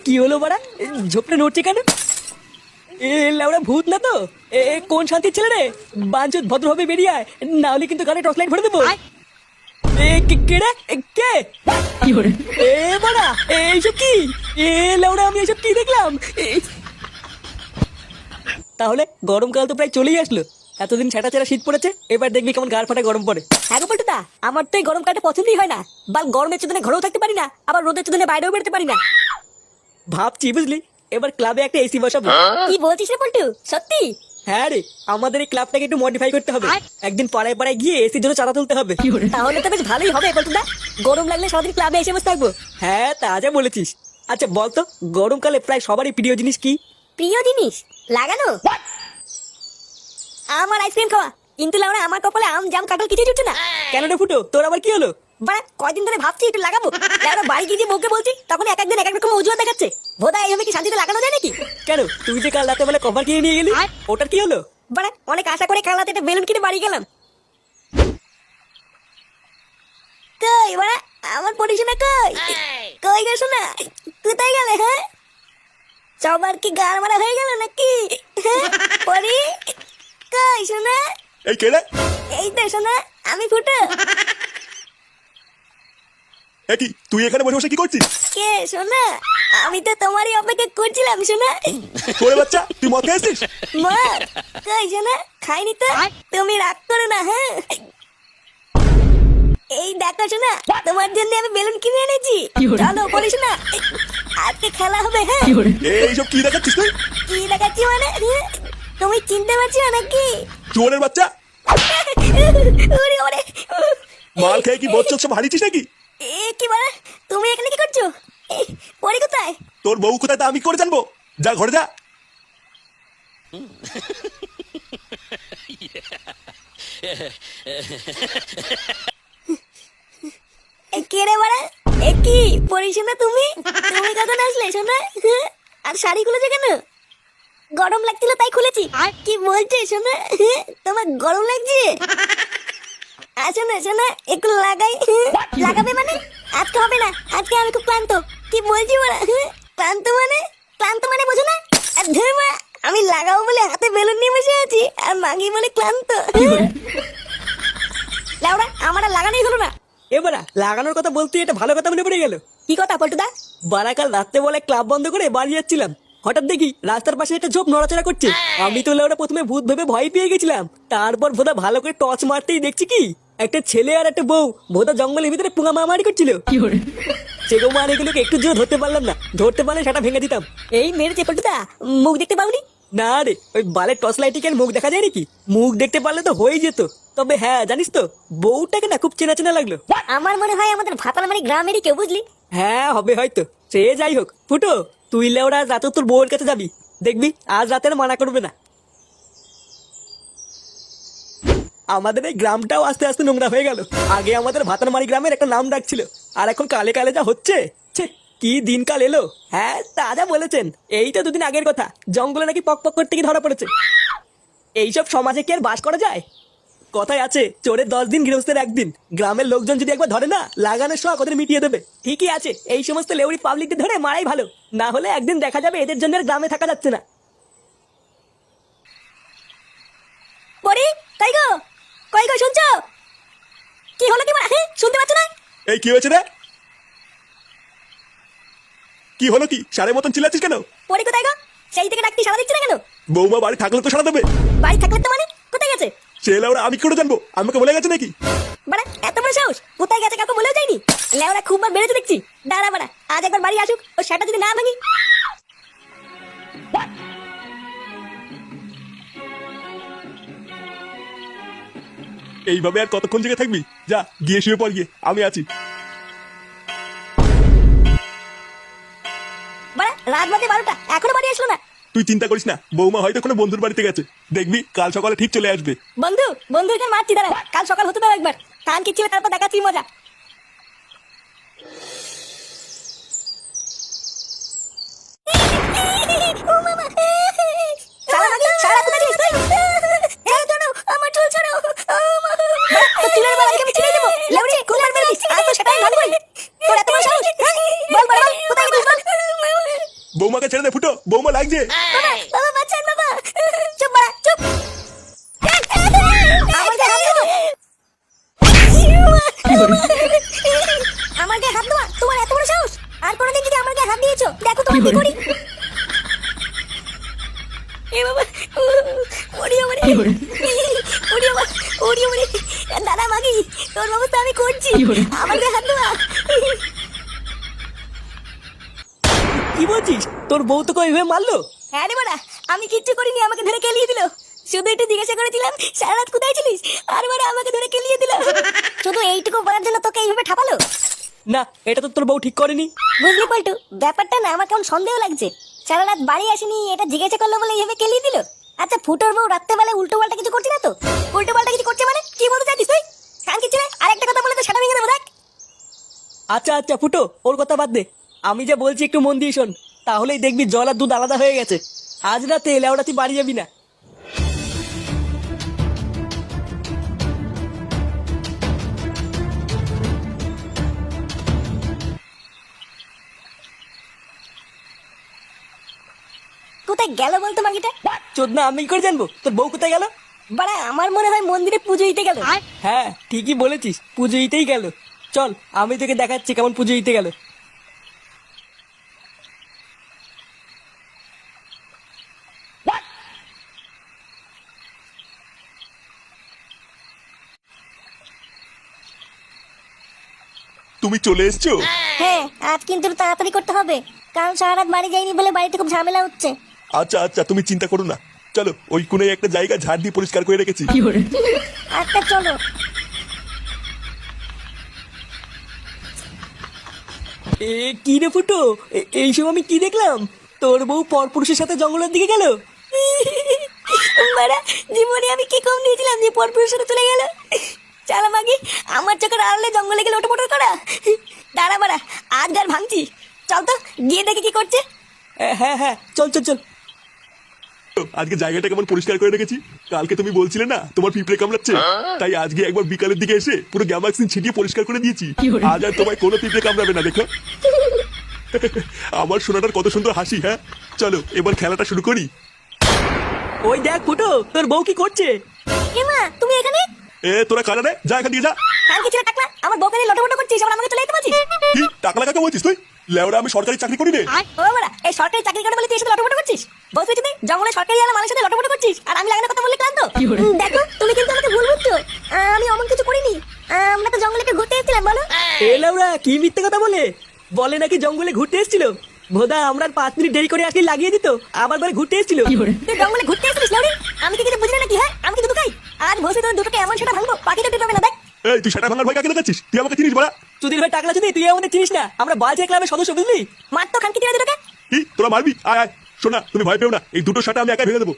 কি হলো বাড়া? ঝোপটা নড়ছে কেন? এ লাউড়া ভূত না তো? কোন শান্তির ছেলে রে? বাঞ্চুত ভদ্রভাবে বেরিয়ে আয়, না হলে কিন্তু গানে টর্চ লাইট ভরে দেবো। কে রে? কে? এ বাড়া, এইসব কি? লাউড়া আমি এইসব কি দেখলাম? তাহলে গরমকাল তো প্রায় চলেই আসলো। এতদিন ছেঁটা ছেঁড়া শীত পড়েছে, এবার দেখবি কেমন গাড় ফাটা গরম পড়ে। হ্যাঁ গো পল্টুদা, আমার তো এই গরমকালটা পছন্দই হয় না। বাল গরমের চোদনে ঘরেও থাকতে পারি না, আবার রোদের চোদনে বাইরেও বেরোতে পারি না। ভাবছি বুঝলি, এবার ক্লাবে একটা এসি বসাবো। কি বলছিস রে পল্টু, সত্যি? হ্যাঁ রে, আমাদের এই ক্লাবটাকে একটু মডিফাই করতে হবে। একদিন পাড়ায় পাড়ায় গিয়ে এসির জন্য চাঁদা তুলতে হবে। তাহলে তো বেশ ভালোই হবে পল্টুদা, গরম লাগলে সারাদিন ক্লাবে এসে বসে থাকবো। হ্যাঁ, তা যা বলেছিস। আচ্ছা বলতো, গরমকালে প্রায় সবারই প্রিয় জিনিস কি? প্রিয় জিনিস লাগানো? আমার আইসক্রিম খাওয়া, কিন্তু লাউরা আমার কপালে আম জাম কাঁঠাল কিছুই জুটছে না। কেন রে ফুটো, তোর আবার কি হলো? বাড়া কয়দিন ধরে ভাবছি একটু লাগাবো, লাউরা বাড়ি গিয়ে যে বউকে বলছি তখন এক একদিন এক এক রকম অজুহাত দেখাচ্ছে। ভোদা এইভাবে কি শান্তিতে লাগানো যায় নাকি? কেন, তুই যে কাল রাতে বেলা কভার কিনে নিয়ে গেলি, ওটার কি হলো? বাড়া অনেক আশা করে কাল রাতে একটা বেলুন কিনে বাড়ি গেলাম। কই বাড়া আমার পরিশোনা কই? কই গো শোনা, কোথায় গেলে? হ্যাঁ, সবার কি গার মারা হয়ে গেল নাকি? হ্যাঁ পরি, কই শোনা? এই কে রে? এই তো শোনা, আমি ফুটো। এ কি, তুই এখানে বসে বসে কি করছিস? কে শোনা? আমি তো তোমারই অপেক্ষা করছিলাম শোনা। তোরে বাচ্চা, তুই মদ খেয়েছিস? মা কই শোনা, খাইনি তো। তুমি রাগ করো না। হ্যাঁ এই দেখো শোনা, তোমার জন্য আমি বেলুন কিনে এনেছি। চলো বলি শোনা, আজকে খেলা হবে। হ্যাঁ এইসব কি দেখাচ্ছিস তুই? কি দেখাচ্ছি মানে? তুমি চিনতে পারছো না নাকি? চোরের বাচ্চা, ওরে ওরে, মাল খেয়ে কি বচ্চক সব হারিয়েছিস নাকি? এ কি মানে, তুমি এখানে কি করছো? পরি কোথায়? তোর বউ কোথায় তা আমি করে জানবো? যা ঘরে যা। কে রে বাড়া? এ কি পরি শোনা, তুমি তুমি কখন আসলে শোনা? আর শাড়ি খুলেছে কেন? গরম লাগছিল তাই খুলেছি। কি বলছে শোনা, তোমার গরম লাগছে? আসো না শোনা, একটু লাগাই। লাগাবে মানে? আজকে হবে না, আজকে আমি খুব ক্লান্ত। কি বলছি বলা, ক্লান্ত মানে? ক্লান্ত মানে বোঝো না? আর ধুর মা, আমি লাগাবো বলে হাতে বেলুন নিয়ে বসে আছি, আর মাগি বলে ক্লান্ত। লাউড়া আমার আর লাগানোই হলো না। এবারা লাগানোর কথা বলতে এটা ভালো কথা মনে পড়ে গেল। কি কথা পল্টুদা? বারাকাল রাত্রে বলে ক্লাব বন্ধ করে বাড়ি যাচ্ছিলাম, হঠাৎ দেখি রাস্তার পাশে একটা ঝোপ নড়াচড়া করছে। আমি তো ওরা প্রথমে ভূত ভেবে ভয় পেয়ে গেছিলাম। তারপর ভোদা ভালো করে টর্চ মারতেই দেখছি কি একটা ছেলে আর একটা বউ ভোদা জঙ্গলের ভিতরে পুঙা মারামারি করছিল। সেগো মার এগুলোকে একটু জোরে ধরতে পারলাম না, ধরতে পারলে সেটা ভেঙে দিতাম। এই মেরেছে পল্টুদা, মুখ দেখতে পাওনি? না রে, ওই বালের টর্চ লাইটে কি আর মুখ দেখা যায় নাকি? মুখ দেখতে পারলে তো হয়ে যেত। তবে হ্যাঁ জানিস তো, বউটাকে না খুব চেনা চেনা লাগলো। আমার মনে হয় আমাদের ভাতালমারি গ্রামেরই কেউ, বুঝলি? হ্যাঁ হবে হয়তো। সে যাই হোক ফুটো, তুই লেওরা আজ রাতে তোর বউয়ের কাছে যাবি, দেখবি আজ রাতের মানা করবে না। আমাদের এই গ্রামটাও আস্তে আস্তে নোংরা হয়ে গেল। আগে আমাদের ভাতারমারি গ্রামের একটা নাম ডাক ছিল, আর এখন কালে কালে যা হচ্ছে, ছে কি দিনকাল এলো। হ্যাঁ তা যা বলেছেন, এই তো দুদিন আগের কথা, জঙ্গলে নাকি পক পক করতে গিয়ে ধরা পড়েছে। এইসব সমাজে কি আর বাস করা যায়? কথায় আছে, চোরের 10 দিন গৃহস্থের 1 দিন। গ্রামের লোকজন যদি একবার ধরে না, লাগানোর শখ ওদের মিটিয়ে দেবে। ঠিকই আছে, এই সমস্ত লেউরি পাবলিকদের ধরে মারাই ভালো, না হলে একদিন দেখা যাবে এদের জন্য আর গ্রামে থাকা যাচ্ছে না। পরি, কই গো? কই গো, শুনছো? কি হলো কি মা? শুনতে পাচ্ছ না? এই কি হয়েছে রে? কি হলো কি, সারের মতন চিল্লাচ্ছিস কেন? পরি কোথায় গো? সেই থেকে ডাকতে সাড়া দিচ্ছে না কেন? বৌমা বাড়ি থাকলে তো সারা দেবে। বাড়ি থাকলে তো মানে কোথায় গেছে? সে ওরা আমি কি করে জানবো? আমাকে বলে গেছে নাকি? বাড়া এত বড় সাহস, কোথায় গেছে কাউকে বলেও যায়নি? লেওরা খুব বার বেড়েছে দেখছি। দাঁড়া বাড়া, আজ একবার বাড়ি আসুক, ও সেটা যদি না ভাঙি। এইভাবে আর কতক্ষণ জেগে থাকবি? যা গিয়ে শুয়ে পড় গিয়ে, আমি আছি। বাড়া রাত বাজে 12টা, এখনো বাড়ি আসলো না। তুই চিন্তা করিস না, বৌমা হয়তো কোনো বন্ধুর বাড়িতে গেছে। দেখবি কাল সকালে ঠিক চলে আসবে। বন্ধু বন্ধুকে মারছি, দাঁড়া কাল সকাল হতে দাও একবার। কান কি ছিল, তারপর দেখাচ্ছি মজা। ও মামা, সারা মাগি, সারা কোথায় গেছিস তুই? ছাড়ো, আমার চুল ছাড়ো। ও মা, তো চুলের বাল আজকে আমি ছিঁড়ে দেবো। লেউড়ি খুব মার মেরেছিস, আর তো সেটাই ভাঙবই। তোর এত বড় সাহস? বল বল বল, কোথায় গেছিস বল? বৌমাকে ছেড়ে দে ফুটো, বৌমা লাগছে। বাবা বাবা বাঁচান বাবা। চুপ বাড়া চুপ। আমার গায়ে হাত দেবো। আমার গায়ে হাত দেওয়া তোমার এত বড় সাহস? আর কোনোদিন যদি আমার গায়ে হাত দিয়েছো দেখো তোমার কি করি। এ বাবা ওড়িও মানে ওড়িও ওড়িও মানে দাদা মাগি তোর ব্যবস্থা আমি করছি। আমার গায়ে হাত দেওয়া। কি বলছিস? তোর বউ তোকে ওইভাবে মারলো? হ্যাঁ রে বাড়া, আমি কিচ্ছু করিনি, আমাকে ধরে কেলিয়ে দিল। শুধু একটু জিজ্ঞাসা করেছিলাম সারা রাত কোথায় ছিলিস, আর বাড়া আমাকে ধরে কেলিয়ে দিল। শুধু এইটুকু বলার জন্য তোকে এইভাবে ঠাপালো? না, এটা তো তোর বউ ঠিক করেনি। বুঝলি পল্টু, ব্যাপারটা না আমার কেমন সন্দেহ লাগছে। সারা রাত বাড়ি আসেনি, এটা জিজ্ঞাসা করলো বলে এইভাবে কেলিয়ে দিল। আচ্ছা ফুটোর বউ রাত্রেবেলায় উল্টো পাল্টা কিছু করছে না তো? উল্টো পাল্টা কিছু করছে মানে কি বলতে চাইছিস তুই? কান কি ছেলে আরেকটা কথা বলে তো সেটা ভেঙে দেবো দেখ। আচ্ছা আচ্ছা ফুটো, ওর কথা বাদ দে। আমি যা বলছি একটু মন দিয়ে শোন, তাহলেই দেখবি জল আর দুধ আলাদা হয়ে গেছে। আজ রাতে লেওড়া তুই বাড়ি যাবি না। কোথায় গেল বলতো মাগিটা? চোদনা, আমি কি করে জানবো তোর বউ কোথায় গেল? বাড়া আমার মনে হয় মন্দিরে পুজো দিতে গেল। হ্যাঁ ঠিকই বলেছিস, পুজো দিতেই গেল। চল আমি তোকে দেখাচ্ছি কেমন পুজো দিতে গেল। তুমি চলে এসছো? হ্যাঁ আজ কিন্তু একটু তাড়াতাড়ি করতে হবে, কারণ সারা রাত বাড়ি যাইনি বলে বাড়িতে খুব ঝামেলা হচ্ছে। আচ্ছা আচ্ছা, তুমি চিন্তা করো না। চলো, ওই কোণে একটা জায়গা ঝাড় দিয়ে পরিষ্কার করে রেখেছি। আচ্ছা চলো। কি রে ফুটো, এইসব আমি কি দেখলাম? তোর বউ পরপুরুষের সাথে জঙ্গলের দিকে গেল? মারা জীবনে আমি কি কম দিয়েছিলাম যে পরপুরের সাথে চলে গেল। চালা মাগি, আমার চোখের আড়ালে জঙ্গলে গেলে ওটা মোটর করা। দাঁড়া মারা, আজ গার ভাঙছি। চল তো গিয়ে দেখি কি করছে। হ্যাঁ হ্যাঁ, চল চল চল। আজকে জায়গাটা কেমন পরিষ্কার করে রেখেছি। কালকে তুমি বলছিলে না তোমার পিঁপড়ে কামড়াচ্ছে, তাই আজকে একবার বিকালের দিকে এসে পুরো গ্যামাক্সিন ছিটিয়ে পরিষ্কার করে দিয়েছি। আজ আর তোমায় কোনো পিঁপড়ে কামড়াবে না, দেখো। আমার সোনাটার কত সুন্দর হাসি। হ্যাঁ চলো এবার খেলাটা শুরু করি। ওই দেখ ফুটো, তোর বউ কি করছে? এমা তুমি এখানে? তোরা কারা রে, যা এখান দিয়ে যা। কাল কি ছিল টাকলা, আমার বউকে নিয়ে লটমটো করছিস, আবার আমাকে চলে যেতে বলছিস? কি টাকলা কাকা বলছিস তুই? লেওরা আমি সরকারি চাকরি করি রে। ও বাড়া, এই সরকারি চাকরি করে বলে তুই এসে লটমটো করছিস? বলছি তুমি জঙ্গলে সরকারি আলা মানুষের সাথে লটমটো করছিস, আর আমি লাগানোর কথা বললে ক্লান্ত? দেখো তুমি কিন্তু আমাকে ভুল বুঝছো, আমি অমন কিছু করিনি। আমরা তো জঙ্গলে একটু ঘুরতে এসেছিলাম। বলো এ লেওরা কি মিথ্যে কথা বলে? বলে নাকি জঙ্গলে ঘুরতে এসেছিল। ভোদা আমরা 5 মিনিট দেরি করে আসলে লাগিয়ে দিত, আবার বলে ঘুরতে এসেছিল। তুই জঙ্গলে ঘুরতে এসেছিস লাউরি? আমি কি কিছু বুঝি না কি? হয় আমি কি দুটো খাই? আজ বসে তোর দুটোকে এমন সেটা ভাঙবো পাখিটা টিপবে না। দেখ এই তুই সেটা ভাঙার ভয় কাকে দেখাচ্ছিস? তুই আমাকে চিনিস বড়া? চুদির ভাই টাকলা, যদি তুই আমাদের চিনিস না, আমরা বাজে ক্লাবের সদস্য, বুঝলি? মার তো খানকি টিপে দুটোকে। কি তোরা মারবি? আয় আয়, শোনা তুমি ভয় পেও না, এই দুটো শাটা আমি একাই ভেঙে দেবো।